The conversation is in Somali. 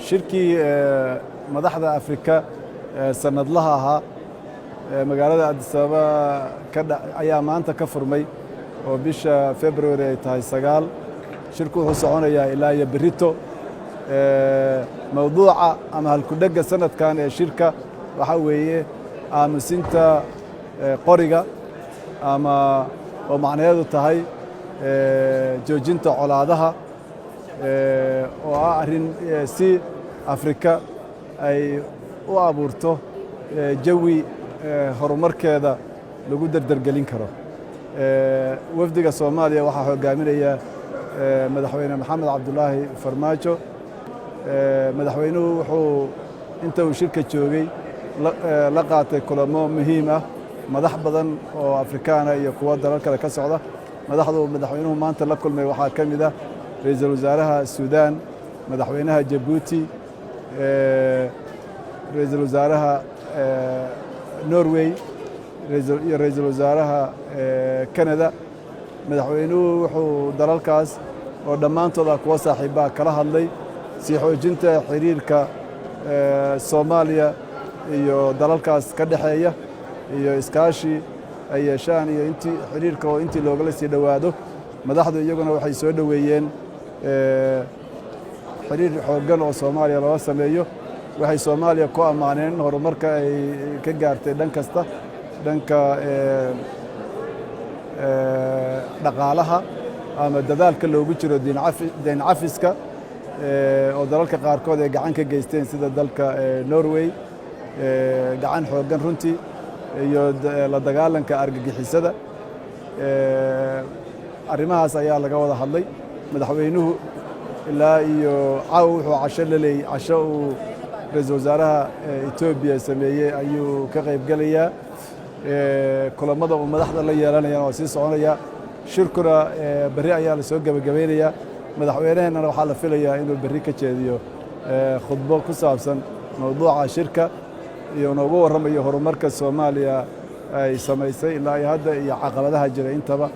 shirkii madaxda Afrika sanadlaha ahaa magaalada Addis Ababa ayaa maanta ka furmay oo bisha February ay tahay 9 shirku wuxuu soconayaa ilaa iyo berito mawduuca ama halkudhaga sanadkan ee shirka waxa weeye aamusinta qoriga ama oo macnaheedu tahay joojinta colaadaha oo ah arrin si Afrika ay u abuurto jawi horumarkeeda lagu dardargelin karo wafdiga Soomaaliya waxaa hogaaminaya madaxweyne Maxamed Cabdullaahi Farmaajo madaxweynuhu wuxuu inta uu shirka joogay la qaatay kulamo muhiim ah madax badan oo Afrikaana iyo kuwa dalal kale ka socda madaxweynuhu maanta la kulmay waxaa ka mid ah ra'iisul wasaaraha Suudaan madaxweynaha Djibouti ra'iisul wasaaraha Norway iyo ra'iisul wasaaraha Canada madaxweynuhu wuxuu dalalkaas oo dhammaantood kuwa saaxiibaha kala hadlay si xoojinta xiriirka Soomaaliya iyo dalalkaas ka dhaxeeya iyo iskaashi ay yeeshaan iyo intii xiriirka oo intii looga sii dhawaado madaxdu iyaguna waxay soo dhaweeyeen xiriir xooggan oo Soomaaliya loo sameeyo waxay Soomaaliya ku amaaneen horumarka ay ka gaartay dhan kasta dhanka dhaqaalaha ama dadaalka loogu jiro deyn cafiska oo dalalka qaarkood ay gacan ka geysteen sida dalka Norway gacan xooggan runtii iyo la dagaalanka argagixisada arrimahaas ayaa laga wada hadlay madaxweynuhu ilaa iyo caawa wuxuu casho uu ra'iisul wasaaraha Ethiopia sameeyay ayuu ka qayb galayaa kulamada uu madaxda la yeelanayaan oo sii soconaya shirkuna bari ayaa la soo gabagabeynayaa madaxweynahana waxaa la filayaa inuu bari ka jeediyo khudbo ku saabsan mawduuca shirka iyo noogu warramayo horumarka Soomaaliya ay samaysay ilaa hadda iyo caqabadaha jira intaba